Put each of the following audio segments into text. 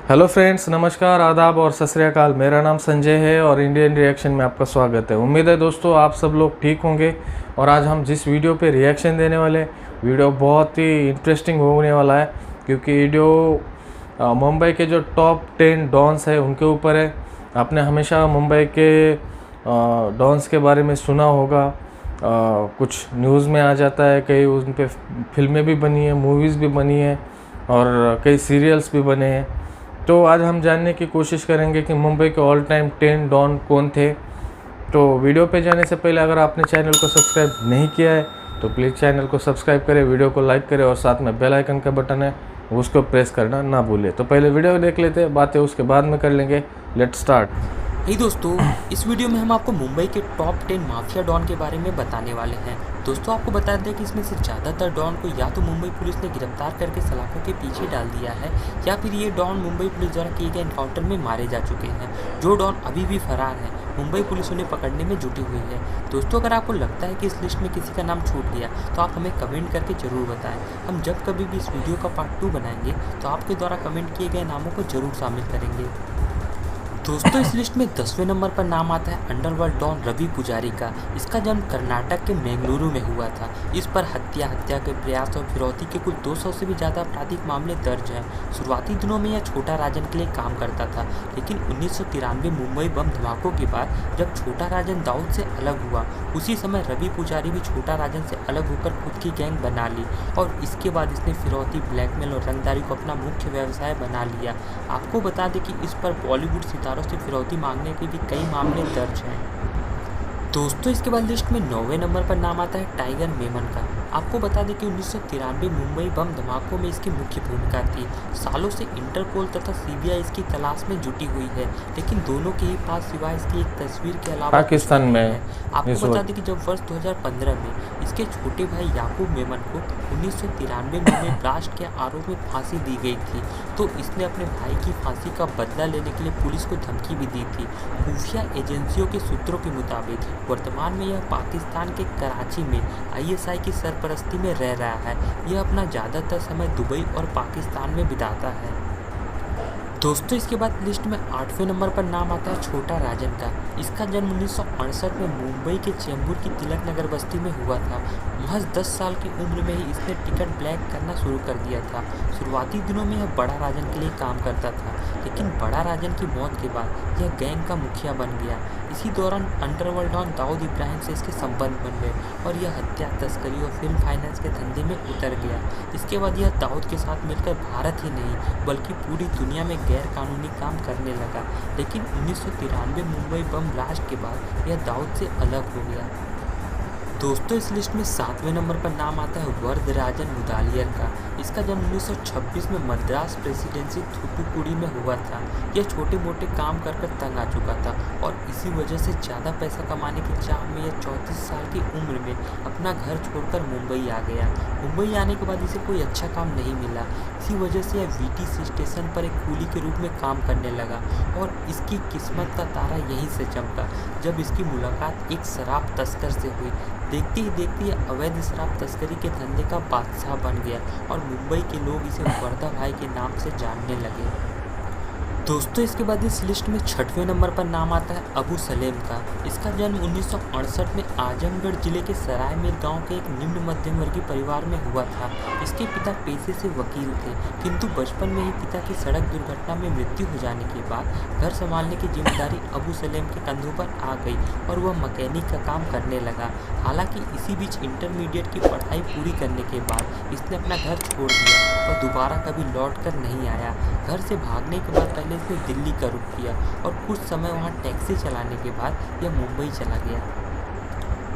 Hello friends, नमस्कार, आदाब और सत श्री अकाल। मेरा नाम संजय है और इंडियन रिएक्शन में आपका स्वागत है। उम्मीद है दोस्तों आप सब लोग ठीक होंगे। और आज हम जिस वीडियो पे रिएक्शन देने वाले वीडियो बहुत ही इंटरेस्टिंग होने वाला है, क्योंकि वीडियो मुंबई के जो टॉप 10 डॉन्स है उनके ऊपर है। आपने हमेशा मुंबई के डॉन्स के बारे में सुना होगा, कुछ न्यूज़ में आ जाता है, कई उन पे फिल्में भी बनी है, मूवीज़ भी बनी है और कई सीरियल्स भी बने हैं। तो आज हम जानने की कोशिश करेंगे कि मुंबई के ऑल टाइम 10 डॉन कौन थे। तो वीडियो पे जाने से पहले अगर आपने चैनल को सब्सक्राइब नहीं किया है तो प्लीज़ चैनल को सब्सक्राइब करें, वीडियो को लाइक करें और साथ में बेल आइकन का बटन है उसको प्रेस करना ना भूलें। तो पहले वीडियो देख लेते हैं, बातें उसके बाद में कर लेंगे। Let's start. दोस्तों, इस वीडियो में हम आपको मुंबई के टॉप 10 माफिया डॉन के बारे में बताने वाले हैं। दोस्तों, आपको बता दें कि इसमें से ज़्यादातर डॉन को या तो मुंबई पुलिस ने गिरफ्तार करके सलाखों के पीछे डाल दिया है, या फिर ये डॉन मुंबई पुलिस द्वारा किए गए एनकाउंटर में मारे जा चुके हैं। जो डॉन अभी भी फरार है, मुंबई पुलिस उन्हें पकड़ने में जुटी हुई है। दोस्तों, अगर आपको लगता है कि इस लिस्ट में किसी का नाम छूट गया तो आप हमें कमेंट करके ज़रूर बताएं। हम जब कभी भी इस वीडियो का पार्ट 2 बनाएंगे तो आपके द्वारा कमेंट किए गए नामों को ज़रूर शामिल करेंगे। दोस्तों, इस लिस्ट में 10वें नंबर पर नाम आता है अंडरवर्ल्ड डॉन रवि पुजारी का। इसका जन्म कर्नाटक के बेंगलुरु में हुआ था। इस पर हत्या के प्रयास और फिरौती के कुल 200 से भी ज़्यादा आपराधिक मामले दर्ज हैं। शुरुआती दिनों में यह छोटा राजन के लिए काम करता था, लेकिन 1993 मुंबई बम धमाकों के बाद जब छोटा राजन दाऊद से अलग हुआ, उसी समय रवि पुजारी भी छोटा राजन से अलग होकर खुद की गैंग बना ली और इसके बाद इसने फिरौती, ब्लैकमेल और रंगदारी को अपना मुख्य व्यवसाय बना लिया। आपको बता दें कि इस पर बॉलीवुड सितारों से फिरौती मांगने के भी कई मामले दर्ज हैं। दोस्तों, इसके बाद लिस्ट में 9वें नंबर पर नाम आता है टाइगर मेमन का। आपको बता दें कि 1993 मुंबई बम धमाकों में इसकी मुख्य भूमिका थी। सालों से इंटरपोल तथा सीबीआई इसकी तलाश में जुटी हुई है, लेकिन दोनों के ही पास सिवाय इसकी एक तस्वीर के अलावा पाकिस्तान में आपको बता दें कि जब वर्ष 2015 में इसके छोटे भाई याकूब मेमन को 1993 में ब्लास्ट के आरोप में फांसी दी गई थी, तो इसने अपने भाई की फांसी का बदला लेने के लिए पुलिस को धमकी भी दी थी। खुफिया एजेंसियों के सूत्रों के मुताबिक वर्तमान में यह पाकिस्तान के कराची में आईएसआई की सरपरस्ती में रह रहा है। यह अपना ज़्यादातर समय दुबई और पाकिस्तान में बिताता है। दोस्तों, इसके बाद लिस्ट में 8वें नंबर पर नाम आता है छोटा राजन का। इसका जन्म 1968 में मुंबई के चेंबूर की तिलक नगर बस्ती में हुआ था। महज 10 साल की उम्र में ही इसने टिकट ब्लैक करना शुरू कर दिया था। शुरुआती दिनों में यह बड़ा राजन के लिए काम करता था, लेकिन बड़ा राजन की मौत के बाद यह गैंग का मुखिया बन गया। इसी दौरान अंडरवर्ल्ड डॉन दाऊद इब्राहिम से इसके संबंध बन गए और यह हत्या, तस्करी और फिल्म फाइनेंस के धंधे में उतर गया। इसके बाद यह दाऊद के साथ मिलकर भारत ही नहीं बल्कि पूरी दुनिया में गैर कानूनी काम करने लगा, लेकिन 1993 मुंबई बम ब्लास्ट के बाद यह दाऊद से अलग हो गया। दोस्तों, इस लिस्ट में 7वें नंबर पर नाम आता है वरदराजन मुदालियर का। इसका जन्म 1926 में मद्रास प्रेसिडेंसी थूथुकुडी में हुआ था। यह छोटे मोटे काम कर तंग आ चुका था और इसी वजह से ज़्यादा पैसा कमाने की चाह में यह 34 साल की उम्र में अपना घर छोड़कर मुंबई आ गया। मुंबई आने के बाद इसे कोई अच्छा काम नहीं मिला। इसी वजह से यह वीटीसी स्टेशन पर एक कूली के रूप में काम करने लगा और इसकी किस्मत का तारा यहीं से चमका जब इसकी मुलाकात एक शराब तस्कर से हुई। देखते ही देखते यह अवैध शराब तस्करी के धंधे का बादशाह बन गया और मुंबई के लोग इसे वर्दा भाई के नाम से जानने लगे। दोस्तों, इसके बाद इस लिस्ट में 6वें नंबर पर नाम आता है अबू सलेम का। इसका जन्म 1968 में आजमगढ़ जिले के सरायमीर गांव के एक निम्न मध्यम वर्गीय परिवार में हुआ था। इसके पिता पेशे से वकील थे, किंतु बचपन में ही पिता की सड़क दुर्घटना में मृत्यु हो जाने के बाद घर संभालने की जिम्मेदारी अबू सलेम के कंधों पर आ गई और वह मैकेनिक का काम करने लगा। हालांकि इसी बीच इंटरमीडिएट की पढ़ाई पूरी करने के बाद इसने अपना घर छोड़ दिया और दोबारा कभी लौट कर नहीं आया। घर से भागने के बाद पहले इसने दिल्ली का रुख किया और कुछ समय वहां टैक्सी चलाने के बाद यह मुंबई चला गया।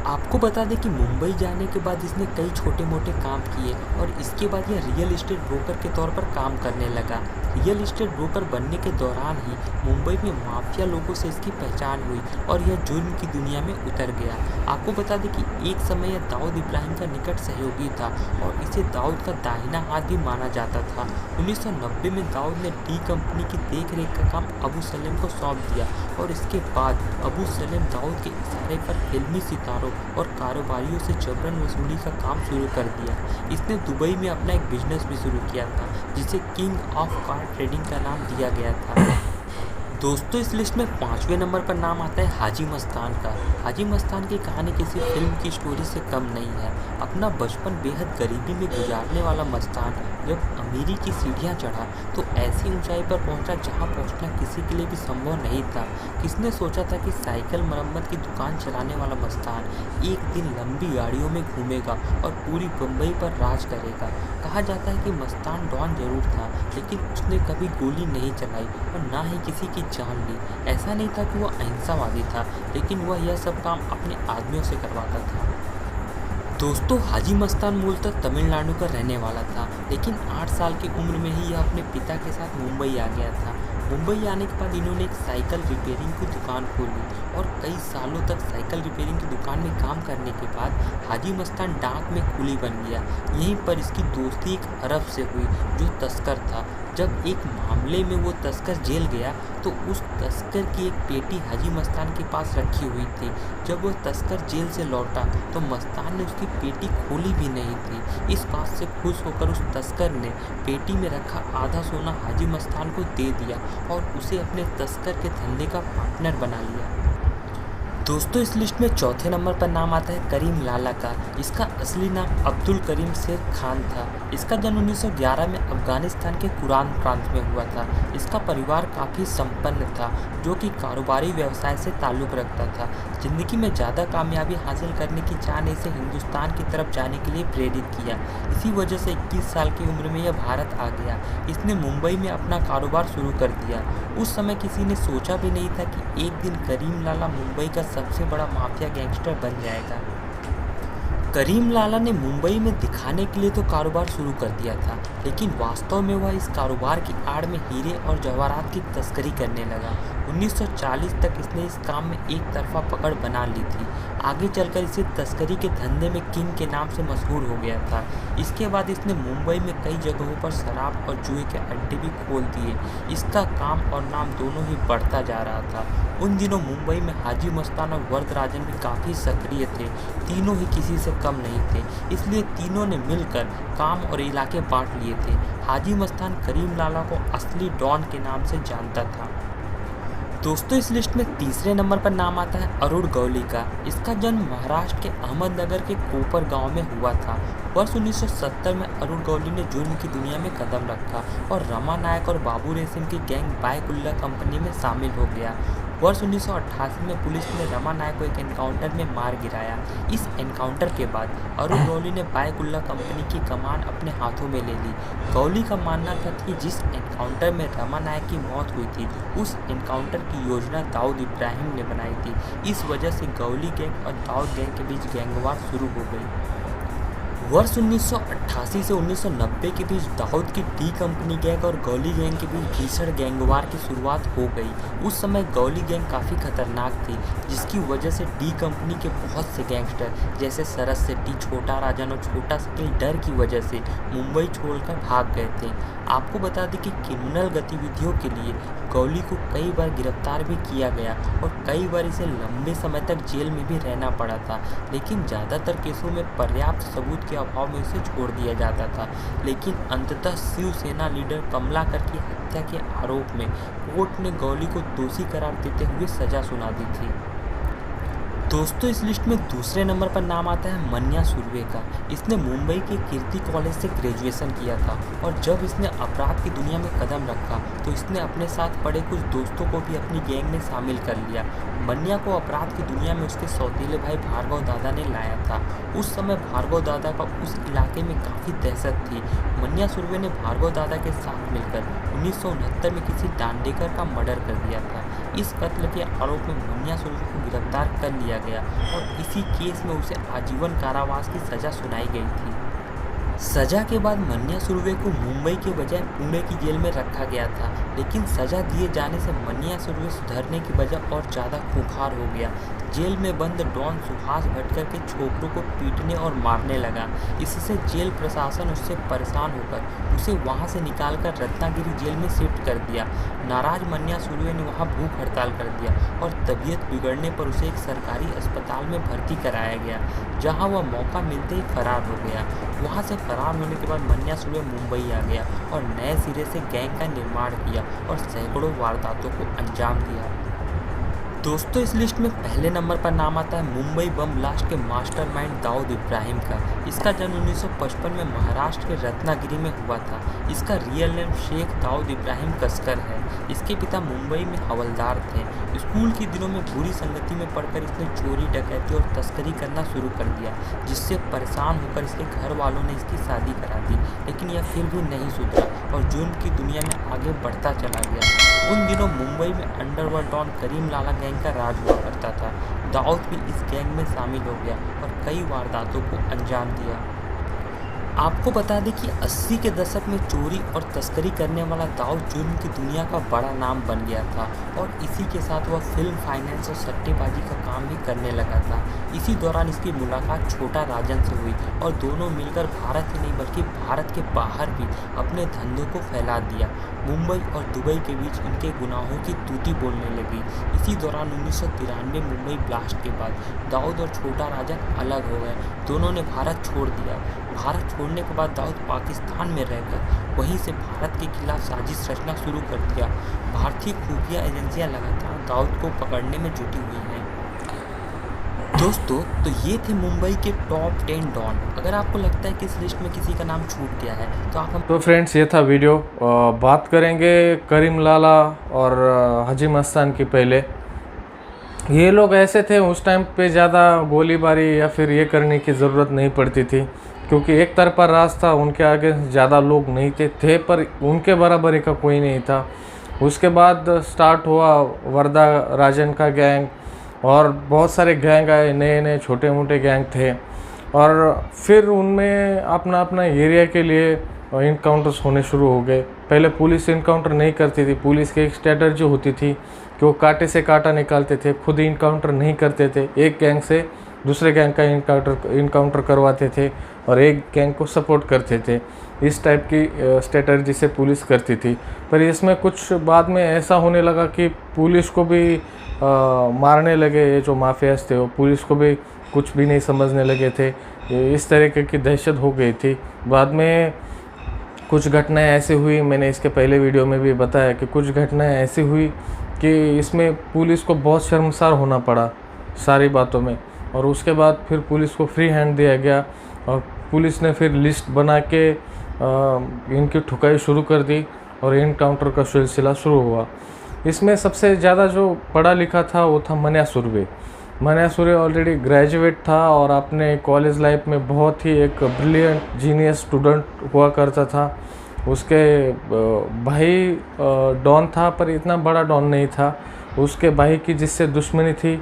आपको बता दें कि मुंबई जाने के बाद इसने कई छोटे मोटे काम किए और इसके बाद यह रियल एस्टेट ब्रोकर के तौर पर काम करने लगा। रियल एस्टेट ब्रोकर बनने के दौरान ही मुंबई में माफिया लोगों से इसकी पहचान हुई और यह जुर्म की दुनिया में उतर गया। आपको बता दें कि एक समय यह दाऊद इब्राहिम का निकट सहयोगी था और इसे दाऊद का दाहिना हाथ भी माना जाता था। 1990 में दाऊद ने डी कंपनी की देखरेख का काम अबू सलेम को सौंप दिया और इसके बाद अबू सलेम दाऊद के इशारे पर फिल्मी सितारों ठगों और कारोबारियों से जबरन वसूली का काम शुरू कर दिया। इसने दुबई में अपना एक बिजनेस भी शुरू किया था जिसे किंग ऑफ कार ट्रेडिंग का नाम दिया गया था। दोस्तों इस लिस्ट में 5वें नंबर पर नाम आता है हाजी मस्तान का। हाजी मस्तान की कहानी किसी फिल्म की स्टोरी से कम नहीं है। अपना बचपन बेहद गरीबी में गुजारने वाला मस्तान जब अमीरी की सीढ़ियां चढ़ा तो ऐसी ऊंचाई पर पहुंचा जहां पहुंचना किसी के लिए भी संभव नहीं था। किसने सोचा था कि साइकिल मरम्मत की दुकान चलाने वाला मस्तान एक दिन लंबी गाड़ियों में घूमेगा और पूरी बम्बई पर राज करेगा। कहा जाता है कि मस्तान डॉन जरूर था लेकिन उसने कभी गोली नहीं चलाई और ना ही किसी की जान ली। ऐसा नहीं था कि वह अहिंसावादी था लेकिन वह यह सब काम अपने आदमियों से करवाता था। दोस्तों हाजी मस्तान मूलतः तमिलनाडु का रहने वाला था लेकिन 8 साल की उम्र में ही यह अपने पिता के साथ मुंबई आ गया था। मुंबई आने के बाद इन्होंने एक साइकिल रिपेयरिंग की दुकान खोली और कई सालों तक साइकिल रिपेयरिंग की दुकान में काम करने के बाद हाजी मस्तान डाक में कुली बन गया। यहीं पर इसकी दोस्ती एक अरब से हुई जो तस्कर था। जब एक मामले में वो तस्कर जेल गया तो उस तस्कर की एक पेटी हाजी मस्तान के पास रखी हुई थी। जब वह तस्कर जेल से लौटा तो मस्तान ने उसकी पेटी खोली भी नहीं थी। इस बात से खुश होकर उस तस्कर ने पेटी में रखा आधा सोना हाजी मस्तान को दे दिया और उसे अपने तस्कर के धंधे का पार्टनर बना लिया। दोस्तों इस लिस्ट में 4थे नंबर पर नाम आता है करीम लाला का। इसका असली नाम अब्दुल करीम शेख खान था। इसका जन्म 1911 में अफगानिस्तान के कुरान प्रांत में हुआ था। इसका परिवार काफ़ी संपन्न था जो कि कारोबारी व्यवसाय से ताल्लुक़ रखता था। ज़िंदगी में ज़्यादा कामयाबी हासिल करने की चाह ने इसे हिंदुस्तान की तरफ जाने के लिए प्रेरित किया। इसी वजह से 21 साल की उम्र में यह भारत आ गया। इसने मुंबई में अपना कारोबार शुरू कर दिया। उस समय किसी ने सोचा भी नहीं था कि एक दिन करीम लाला मुंबई का सबसे बड़ा माफिया गैंगस्टर बन जाएगा। करीम लाला ने मुंबई में दिखाने के लिए तो कारोबार शुरू कर दिया था लेकिन वास्तव में वह इस कारोबार की आड़ में हीरे और जवाहरात की तस्करी करने लगा। 1940 तक इसने इस काम में एक तरफा पकड़ बना ली थी। आगे चलकर इसे तस्करी के धंधे में किंग के नाम से मशहूर हो गया था। इसके बाद इसने मुंबई में कई जगहों पर शराब और जुए के अड्डे भी खोल दिए। इसका काम और नाम दोनों ही बढ़ता जा रहा था। उन दिनों मुंबई में हाजी मस्तान और वरदराजन भी काफ़ी सक्रिय थे। तीनों ही किसी से कम नहीं थे, इसलिए तीनों ने मिलकर काम और इलाके बांट लिए थे। हाजी मस्तान करीम लाला को असली डॉन के नाम से जानता था। दोस्तों इस लिस्ट में 3रे नंबर पर नाम आता है अरुण गौली का। इसका जन्म महाराष्ट्र के अहमदनगर के कोपर गांव में हुआ था। वर्ष 1970 में अरुण गौली ने जुर्म की दुनिया में कदम रखा और रमा नायक और बाबू रेसिम की गैंग बायकुल्ला कंपनी में शामिल हो गया। वर्ष 1988 में पुलिस ने रमा नायक को एक एनकाउंटर में मार गिराया। इस एनकाउंटर के बाद अरुण गौली ने बायकुल्ला कंपनी की कमान अपने हाथों में ले ली। गौली का मानना था कि जिस एनकाउंटर में रमा नायक की मौत हुई थी उस एनकाउंटर की योजना दाऊद इब्राहिम ने बनाई थी। इस वजह से गौली गैंग और दाऊद गैंग के बीच गैंगवार शुरू हो गई। वर्ष 1988 से 1990 के बीच दाऊद की डी कंपनी गैंग और गौली गैंग के बीच भीषण गैंगवार की शुरुआत हो गई। उस समय गौली गैंग काफ़ी खतरनाक थी जिसकी वजह से डी कंपनी के बहुत से गैंगस्टर जैसे सरस सेट्टी, छोटा राजन और छोटा शकील डर की वजह से मुंबई छोड़कर भाग गए थे। आपको बता दें कि क्रिमिनल गतिविधियों के लिए गौली को कई बार गिरफ्तार भी किया गया और कई बार इसे लंबे समय तक जेल में भी रहना पड़ा था, लेकिन ज़्यादातर केसों में पर्याप्त सबूत के अभाव में उसे छोड़ दिया जाता था। लेकिन अंततः शिवसेना लीडर कमलाकर की हत्या के आरोप में कोर्ट ने गौली को दोषी करार देते हुए सजा सुना दी थी। दोस्तों इस लिस्ट में 2रे नंबर पर नाम आता है मन्या सुर्वे का। इसने मुंबई के कीर्ति कॉलेज से ग्रेजुएशन किया था और जब इसने अपराध की दुनिया में कदम रखा तो इसने अपने साथ पड़े कुछ दोस्तों को भी अपनी गैंग में शामिल कर लिया। मन्या को अपराध की दुनिया में उसके सौतीले भाई भार्गव दादा ने लाया था। उस समय भार्गव दादा का उस इलाके में काफ़ी दहशत थी। मन्या सुर्वे ने भार्गव दादा के साथ मिलकर 1969 में किसी डांडेकर का मर्डर कर दिया था। इस कत्ल के आरोप में मन्या सुर्वे को गिरफ्तार कर लिया गया और इसी केस में उसे आजीवन कारावास की सजा सुनाई गई थी। सजा के बाद मन्या सुर्वे को मुंबई के बजाय पुणे की जेल में रखा गया था। लेकिन सज़ा दिए जाने से मन्या सुरवे सुधरने की बजाय और ज़्यादा खूंखार हो गया। जेल में बंद डॉन सुहास भटकर के छोकरों को पीटने और मारने लगा। इससे जेल प्रशासन उससे परेशान होकर उसे वहां से निकालकर रत्नागिरी जेल में शिफ्ट कर दिया। नाराज मन्या सुरवे ने वहां भूख हड़ताल कर दिया और तबीयत बिगड़ने पर उसे एक सरकारी अस्पताल में भर्ती कराया गया, जहां वह मौका मिलते ही फरार हो गया। वहां से फरार होने के बाद मन्या सुरवे मुंबई आ गया और नए सिरे से गैंग का निर्माण किया और सैकड़ों वारदातों को अंजाम दिया। दोस्तों, इस लिस्ट में पहले नंबर पर नाम आता है मुंबई बम ब्लास्ट के मास्टरमाइंड दाऊद इब्राहिम का। इसका जन्म 1955 में महाराष्ट्र के रत्नागिरी में हुआ था। इसका रियल नेम शेख दाऊद इब्राहिम कसकर है। इसके पिता मुंबई में हवलदार थे। स्कूल के दिनों में बुरी संगति में पढ़कर इसने चोरी, डकैती और तस्करी करना शुरू कर दिया, जिससे परेशान होकर इसके घर वालों ने इसकी शादी करा दी। लेकिन यह फिर भी नहीं सुधरा और जुर्म की दुनिया में आगे बढ़ता चला गया। उन दिनों मुंबई में underworld don Karim Lala gang का राज हुआ करता था। दाऊद भी इस गैंग में शामिल हो गया और कई वारदातों को अंजाम दिया। आपको बता दें कि 80 के दशक में चोरी और तस्करी करने वाला दाऊद जुर्म की दुनिया का बड़ा नाम बन गया था और इसी के साथ वह फिल्म, फाइनेंस और सट्टेबाजी का काम भी करने लगा था। इसी दौरान इसकी मुलाकात छोटा राजन से हुई और दोनों मिलकर भारत ही नहीं बल्कि भारत के बाहर भी अपने धंधों को फैला दिया। मुंबई और दुबई के बीच इनके गुनाहों की तूती बोलने लगी। इसी दौरान 1993 मुंबई ब्लास्ट के बाद दाऊद और छोटा राजन अलग हो गए। दोनों ने भारत छोड़ दिया। भारत छोड़ने के बाद दाऊद पाकिस्तान में रहकर वहीं से भारत के खिलाफ साजिश रचना शुरू कर दिया। भारतीय खुफिया एजेंसियां लगातार दाऊद को पकड़ने में जुटी हुई हैं। दोस्तों, तो ये थे मुंबई के टॉप 10 डॉन। अगर आपको लगता है कि इस लिस्ट में किसी का नाम छूट गया है तो आप हम तो फ्रेंड्स, ये था वीडियो। बात करेंगे करीम लाला और हाजी मस्तान की। पहले ये लोग ऐसे थे, उस टाइम पे ज़्यादा गोलीबारी या फिर ये करने की ज़रूरत नहीं पड़ती थी, क्योंकि एक तरफा राज था। उनके आगे ज़्यादा लोग नहीं थे पर उनके बराबरी का कोई नहीं था। उसके बाद स्टार्ट हुआ वर्दा राजन का गैंग और बहुत सारे गैंग आए, नए नए छोटे मोटे गैंग थे और फिर उनमें अपना अपना एरिया के लिए इनकाउंटर्स होने शुरू हो गए। पहले पुलिस इनकाउंटर नहीं करती थी। पुलिस की एक स्ट्रेटजी होती थी कि वो कांटे से कांटा निकालते थे, खुद ही इनकाउंटर नहीं करते थे। एक गैंग से दूसरे गैंग का इनकाउंटर करवाते थे और एक गैंग को सपोर्ट करते थे। इस टाइप की स्ट्रेटजी से पुलिस करती थी। पर इसमें कुछ बाद में ऐसा होने लगा कि पुलिस को भी मारने लगे। ये जो माफियाज थे वो पुलिस को भी कुछ भी नहीं समझने लगे थे। इस तरीके की दहशत हो गई थी। बाद में कुछ घटनाएं ऐसी हुई, मैंने इसके पहले वीडियो में भी बताया कि कुछ घटनाएं ऐसी हुई कि इसमें पुलिस को बहुत शर्मसार होना पड़ा सारी बातों में। और उसके बाद फिर पुलिस को फ्री हैंड दिया गया और पुलिस ने फिर लिस्ट बना के इनकी ठुकाई शुरू कर दी और इनकाउंटर का सिलसिला शुरू हुआ। इसमें सबसे ज़्यादा जो पढ़ा लिखा था वो था मन्या सुरवे। मन्या सुरवे ऑलरेडी ग्रेजुएट था और अपने कॉलेज लाइफ में बहुत ही एक ब्रिलियंट जीनियस स्टूडेंट हुआ करता था। उसके भाई डॉन था पर इतना बड़ा डॉन नहीं था। उसके भाई की जिससे दुश्मनी थी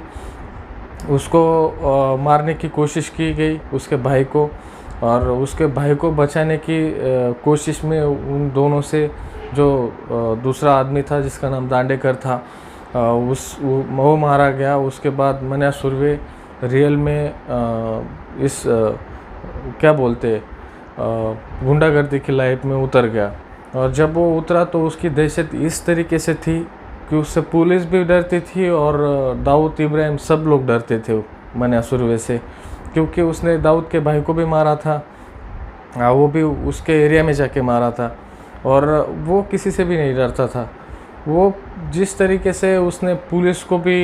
उसको मारने की कोशिश की गई, उसके भाई को। और उसके भाई को बचाने की कोशिश में उन दोनों से जो दूसरा आदमी था जिसका नाम दांडेकर था वो मारा गया। उसके बाद मन्या सुरवे रियल में इस क्या बोलते गुंडागर्दी की लाइफ में उतर गया। और जब वो उतरा तो उसकी दहशत इस तरीके से थी कि उससे पुलिस भी डरती थी और दाऊद इब्राहिम सब लोग डरते थे मन्या सुरवे से, क्योंकि उसने दाऊद के भाई को भी मारा था। वो भी उसके एरिया में जाके मारा था और वो किसी से भी नहीं डरता था। वो जिस तरीके से उसने पुलिस को भी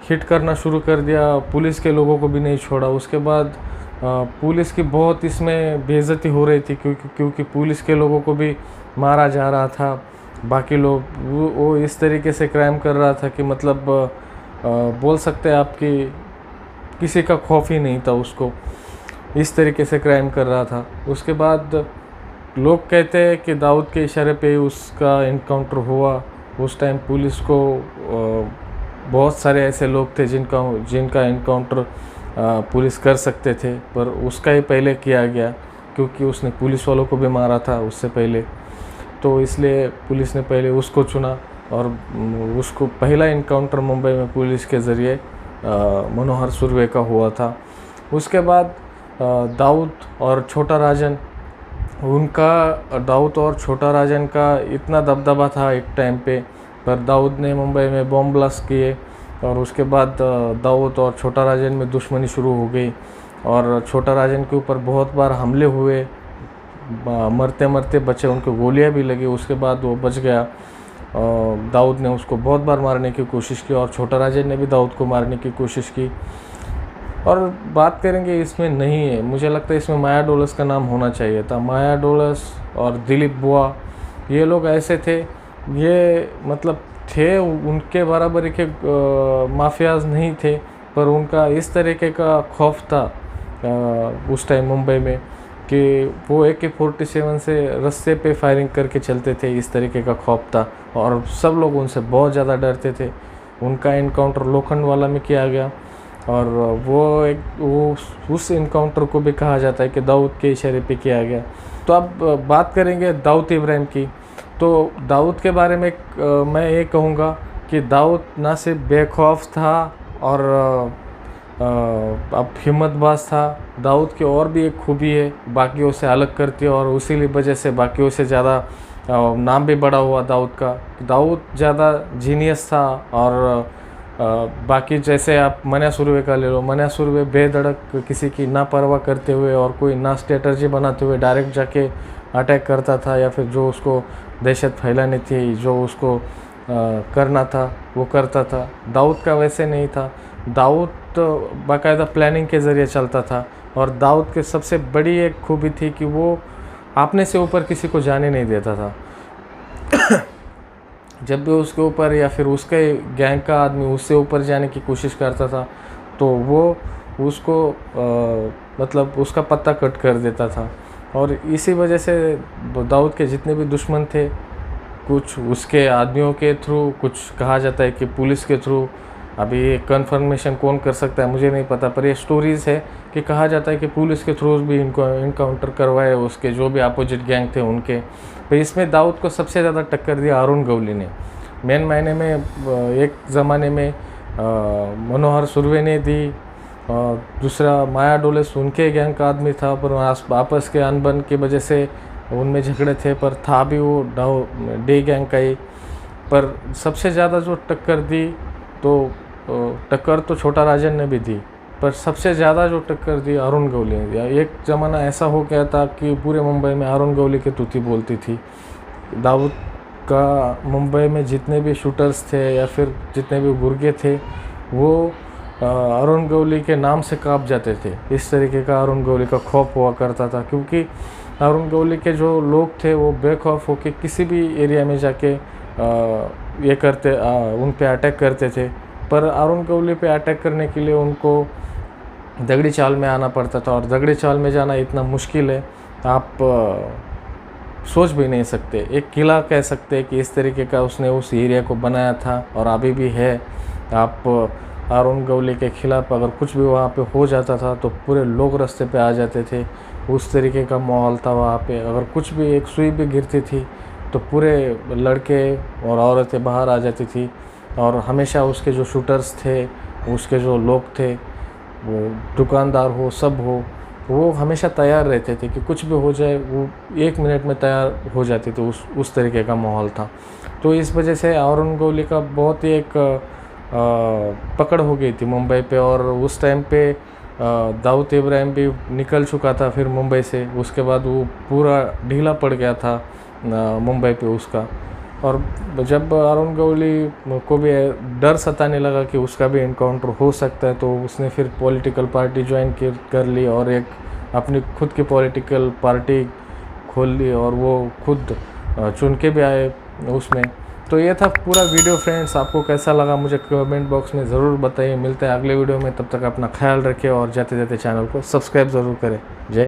हिट करना शुरू कर दिया, पुलिस के लोगों को भी नहीं छोड़ा। उसके बाद पुलिस की बहुत इसमें बेइज्जती हो रही थी क्योंकि पुलिस के लोगों को भी मारा जा रहा था। बाकी लोग वो इस तरीके से क्राइम कर रहा था कि मतलब बोल सकते हैं आप कि किसी का खौफ ही नहीं था उसको। इस तरीके से क्राइम कर रहा था। उसके बाद लोग कहते हैं कि दाऊद के इशारे पे उसका इनकाउंटर हुआ। उस टाइम पुलिस को बहुत सारे ऐसे लोग थे जिनका इनकाउंटर पुलिस कर सकते थे, पर उसका ही पहले किया गया क्योंकि उसने पुलिस वालों को भी मारा था उससे पहले। तो इसलिए पुलिस ने पहले उसको चुना और उसको पहला इनकाउंटर मुंबई में पुलिस के ज़रिए मनोहर सुर्वे का हुआ था। उसके बाद दाऊद और छोटा राजन, दाऊद और छोटा राजन का इतना दबदबा था एक टाइम पे, पर दाऊद ने मुंबई में बॉम्ब ब्लास्ट किए और उसके बाद दाऊद और छोटा राजन में दुश्मनी शुरू हो गई और छोटा राजन के ऊपर बहुत बार हमले हुए, मरते मरते बचे, उनको गोलियां भी लगी। उसके बाद वो बच गया। दाऊद ने उसको बहुत बार मारने की कोशिश की और छोटा राजन ने भी दाऊद को मारने की कोशिश की। और बात करेंगे इसमें नहीं है, मुझे लगता है इसमें माया डोलस का नाम होना चाहिए था। माया डोलस और दिलीप बुआ, ये लोग ऐसे थे, ये मतलब थे उनके बराबर के माफियाज नहीं थे, पर उनका इस तरीके का खौफ था उस टाइम मुंबई में कि वो AK-47 से रास्ते पे फायरिंग करके चलते थे। इस तरीके का खौफ था और सब लोग उनसे बहुत ज़्यादा डरते थे। उनका इनकाउंटर लोखंडवाला में किया गया और वो उस इनकाउंटर को भी कहा जाता है कि दाऊद के इशारे पे किया गया। तो अब बात करेंगे दाऊद इब्राहिम की। तो दाऊद के बारे में मैं ये कहूँगा कि दाऊद ना सिर्फ बेखौफ था और अब हिम्मतबाज था, दाऊद की और भी एक खूबी है, बाकियों से अलग करती है और उसी वजह से बाकियों से ज़्यादा नाम भी बड़ा हुआ दाऊद का। दाऊद ज़्यादा जीनियस था और बाकी जैसे आप मन्या सुर्वे का ले लो, मन्या सुर्वे बेधड़क किसी की ना परवाह करते हुए और कोई ना स्ट्रेटजी बनाते हुए डायरेक्ट जाके अटैक करता था, या फिर जो उसको दहशत फैलानी थी, जो उसको करना था वो करता था। दाऊद का वैसे नहीं था। दाऊद तो बाकायदा प्लानिंग के ज़रिए चलता था और दाऊद के सबसे बड़ी एक खूबी थी कि वो अपने से ऊपर किसी को जाने नहीं देता था। जब भी उसके ऊपर या फिर उसके गैंग का आदमी उससे ऊपर जाने की कोशिश करता था तो वो उसको मतलब उसका पत्ता कट कर देता था। और इसी वजह से दाऊद के जितने भी दुश्मन थे, कुछ उसके आदमियों के थ्रू, कुछ कहा जाता है कि पुलिस के थ्रू, अभी ये कन्फर्मेशन कौन कर सकता है मुझे नहीं पता, पर ये स्टोरीज़ है कि कहा जाता है कि पुलिस के थ्रू भी इनको इनकाउंटर करवाए उसके जो भी अपोजिट गैंग थे उनके। तो इसमें दाऊद को सबसे ज़्यादा टक्कर दिया अरुण गवली ने। मेन मायने में एक ज़माने में मनोहर सुर्वे ने दी, दूसरा माया डोलस उनके गैंग का आदमी था, पर आपस के अनबन की वजह से उनमें झगड़े थे, पर था भी वो डे गैंग का ही। पर सबसे ज़्यादा जो टक्कर दी, तो टक्कर तो छोटा राजन ने भी दी, पर सबसे ज़्यादा जो टक्कर दी अरुण गवली ने दिया। एक ज़माना ऐसा हो गया था कि पूरे मुंबई में अरुण गवली की तूती बोलती थी। दाऊद का मुंबई में जितने भी शूटर्स थे या फिर जितने भी गुर्गे थे वो अरुण गवली के नाम से काँप जाते थे। इस तरीके का अरुण गवली का खौफ हुआ करता था, क्योंकि अरुण गवली के जो लोग थे वो बेखौफ होकर किसी भी एरिया में जाके ये करते, उन पे अटैक करते थे। पर अरुण गवली पे अटैक करने के लिए उनको दगड़ी चाल में आना पड़ता था और दगड़ी चाल में जाना इतना मुश्किल है, आप सोच भी नहीं सकते। एक किला कह सकते हैं कि इस तरीके का उसने उस एरिया को बनाया था और अभी भी है। आप अरुण गवली के खिलाफ अगर कुछ भी वहाँ पे हो जाता था तो पूरे लोग रास्ते पे आ जाते थे। उस तरीके का माहौल था वहाँ पे। अगर कुछ भी एक सुई भी गिरती थी तो पूरे लड़के और औरतें बाहर आ जाती थी और हमेशा उसके जो शूटर्स थे, उसके जो लोग थे, वो दुकानदार हो, सब हो, वो हमेशा तैयार रहते थे कि कुछ भी हो जाए वो 1 मिनट में तैयार हो जाते थे। उस तरीके का माहौल था। तो इस वजह से अरुण गवली का बहुत ही एक पकड़ हो गई थी मुंबई पे। और उस टाइम पे दाऊद इब्राहिम भी निकल चुका था फिर मुंबई से। उसके बाद वो पूरा ढीला पड़ गया था मुंबई पे उसका। और जब अरुण गवली को भी डर सताने लगा कि उसका भी इनकाउंटर हो सकता है, तो उसने फिर पॉलिटिकल पार्टी ज्वाइन कर ली और एक अपनी खुद की पॉलिटिकल पार्टी खोल ली और वो खुद चुन के भी आए उसमें। तो ये था पूरा वीडियो फ्रेंड्स। आपको कैसा लगा मुझे कमेंट बॉक्स में ज़रूर बताइए। मिलते हैं अगले वीडियो में, तब तक अपना ख्याल रखिए और जाते जाते चैनल को सब्सक्राइब ज़रूर करें। जय